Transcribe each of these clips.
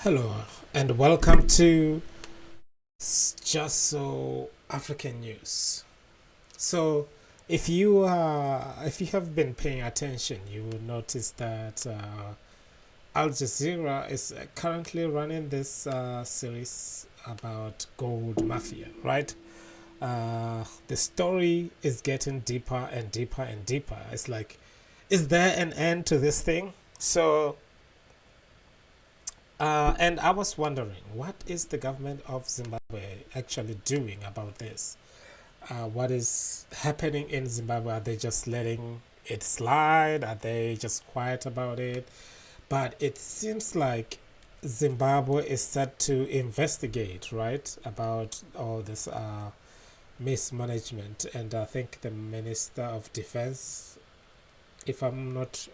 Hello and welcome to Just So African News. So, if you have been paying attention, you will notice that Al Jazeera is currently running this series about gold mafia, right? The story is getting deeper and deeper and deeper. It's like, is there an end to this thing? And I was wondering, what is the government of Zimbabwe actually doing about this? What is happening in Zimbabwe? Are they just letting it slide? Are they just quiet about it? But it seems like Zimbabwe is set to investigate, right, about all this mismanagement. And I think the Minister of Defense, if I'm not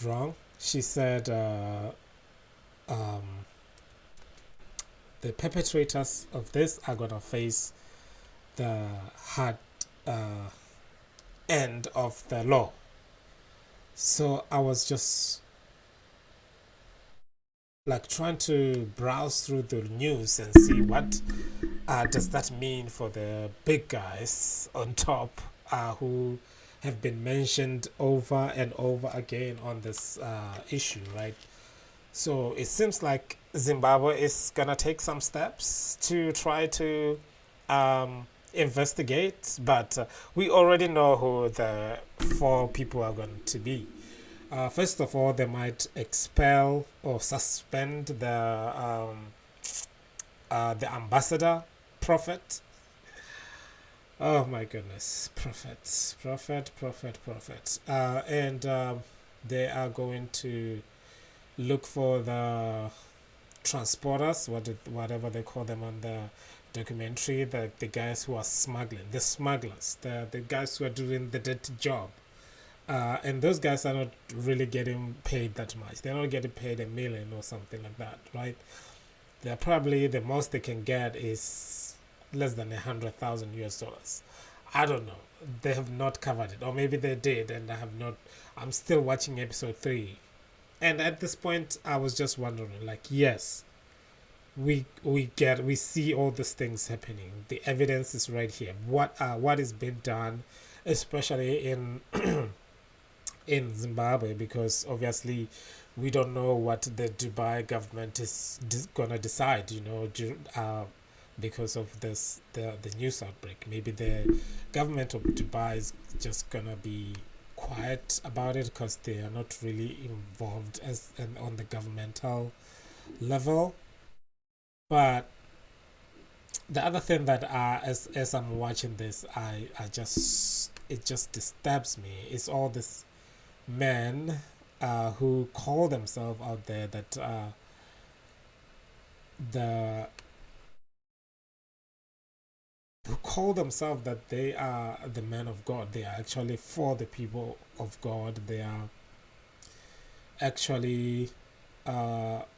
wrong, she said um, the perpetrators of this are gonna face the hard uh, end of the law. So I was just like trying to browse through the news and see what does that mean for the big guys on top who have been mentioned over and over again on this issue, right? So it seems like Zimbabwe is gonna take some steps to try to investigate, but we already know who the four people are going to be. First of all, they might expel or suspend the ambassador, prophet. Oh my goodness, prophet, and they are going to look for the transporters, whatever they call them on the documentary, the guys who are smuggling, the smugglers, the guys who are doing the dirty job. And those guys are not really getting paid that much. They're not getting paid 1 million or something like that, right? They're probably the most they can get is less than 100,000 US dollars. I don't know. They have not covered it, or maybe they did, and I have not. I'm still watching episode 3, and at this point I was just wondering, like, yes, we see all these things happening, the evidence is right here. What is being done, especially in in Zimbabwe, because obviously we don't know what the Dubai government is gonna decide, because of the news outbreak. Maybe the government of Dubai is just gonna be quiet about it because they are not really involved as on the governmental level. But the other thing that as I'm watching this, I just it just disturbs me is all this men who call themselves out there that the who call themselves that they are the men of God. They are actually for the people of God. They are actually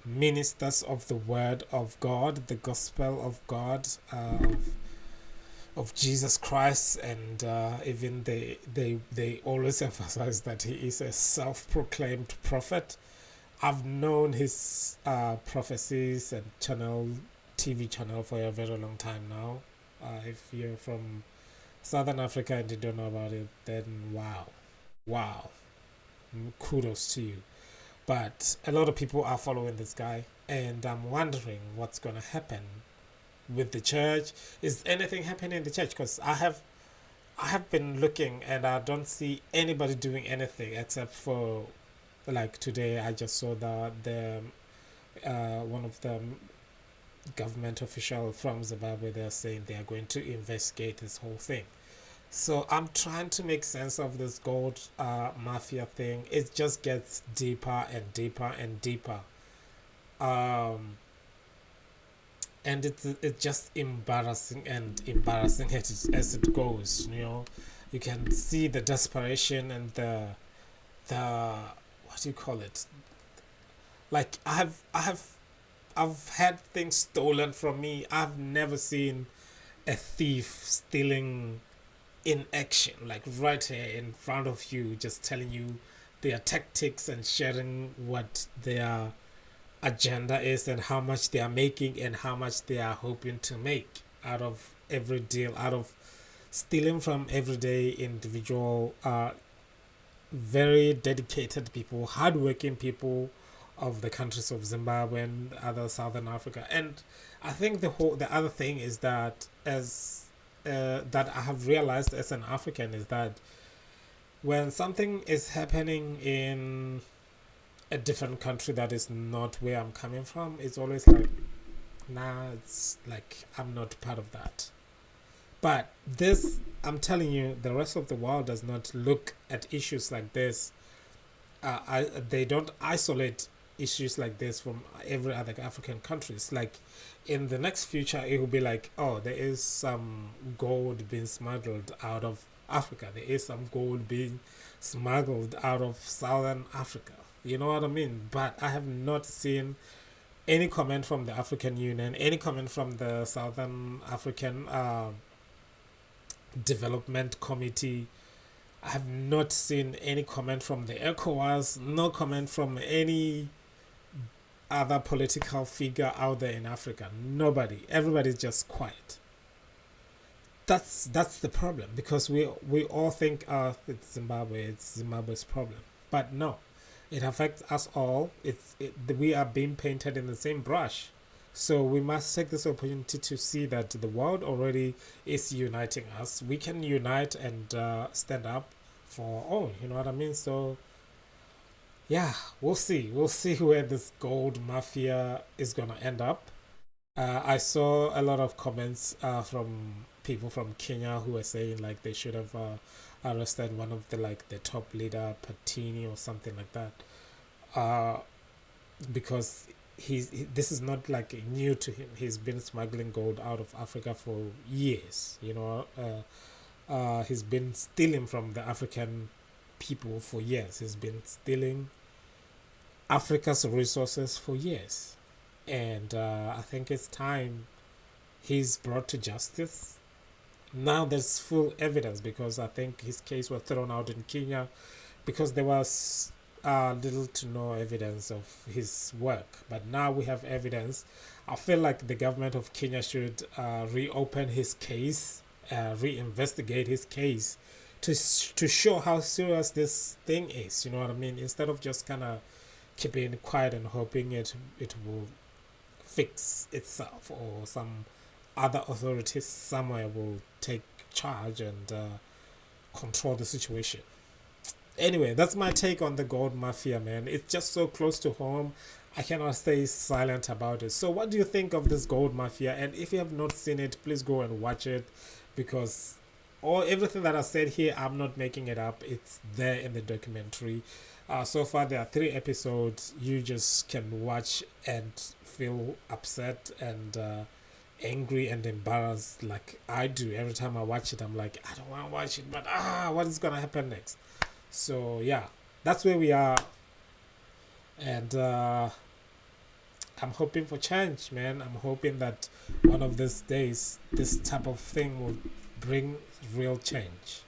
ministers of the word of God, the gospel of God, of Jesus Christ, and even they always emphasize that he is a self-proclaimed prophet. I've known his prophecies and TV channel for a very long time now. If you're from Southern Africa and you don't know about it, then wow, kudos to you. But a lot of people are following this guy, and I'm wondering what's gonna happen with the church. Is anything happening in the church? Because I have been looking and I don't see anybody doing anything except for, like, today I just saw the one of the government official from Zimbabwe. They're saying they are going to investigate this whole thing. So I'm trying to make sense of this gold mafia thing. It just gets deeper and deeper and deeper. Um, and it's just embarrassing and embarrassing as it goes. You can see the desperation and the what do you call it? Like I've had things stolen from me. I've never seen a thief stealing in action, like right here in front of you, just telling you their tactics and sharing what they are agenda is and how much they are making and how much they are hoping to make out of every deal, out of stealing from everyday individual, very dedicated people, hardworking people of the countries of Zimbabwe and other Southern Africa. And I think the other thing is that as that I have realized as an African is that when something is happening in a different country that is not where I'm coming from, it's always like, nah, it's like I'm not part of that. But this, I'm telling you, the rest of the world does not look at issues like this. They don't isolate issues like this from every other African countries. Like in the next future, it will be like, oh, there is some gold being smuggled out of Africa. There is some gold being smuggled out of Southern Africa. You know what I mean? But I have not seen any comment from the African Union, any comment from the Southern African Development Committee. I have not seen any comment from the ECOWAS, no comment from any other political figure out there in Africa. Nobody. Everybody's just quiet. That's the problem, because we all think it's Zimbabwe, it's Zimbabwe's problem. But no, it affects us all. We are being painted in the same brush. So we must take this opportunity to see that the world already is uniting us. We can unite and stand up for all. You know what I mean? So yeah, we'll see. We'll see where this gold mafia is gonna end up. I saw a lot of comments from people from Kenya who were saying like they should have arrested one of the top leader, Patini or something like that, because this is not like new to him. He's been smuggling gold out of Africa for years. He's been stealing from the African people for years. He's been stealing Africa's resources for years, and I think it's time he's brought to justice. Now there's full evidence, because I think his case was thrown out in Kenya because there was little to no evidence of his work. But now we have evidence. I feel like the government of Kenya should reopen his case, reinvestigate his case to show how serious this thing is. You know what I mean? Instead of just kind of keeping quiet and hoping it will fix itself, or some other authorities somewhere will take charge and control the situation. Anyway, that's my take on the gold mafia, man. It's just so close to home. I cannot stay silent about it. So what do you think of this gold mafia? And if you have not seen it, please go and watch it, because everything that I said here, I'm not making it up. It's there in the documentary. So far there are 3 episodes. You just can watch and feel upset and angry and embarrassed like I do. Every time I watch it, I'm like, I don't want to watch it, but what is gonna happen next? So yeah, that's where we are. And I'm hoping for change, man. I'm hoping that one of these days this type of thing will bring real change.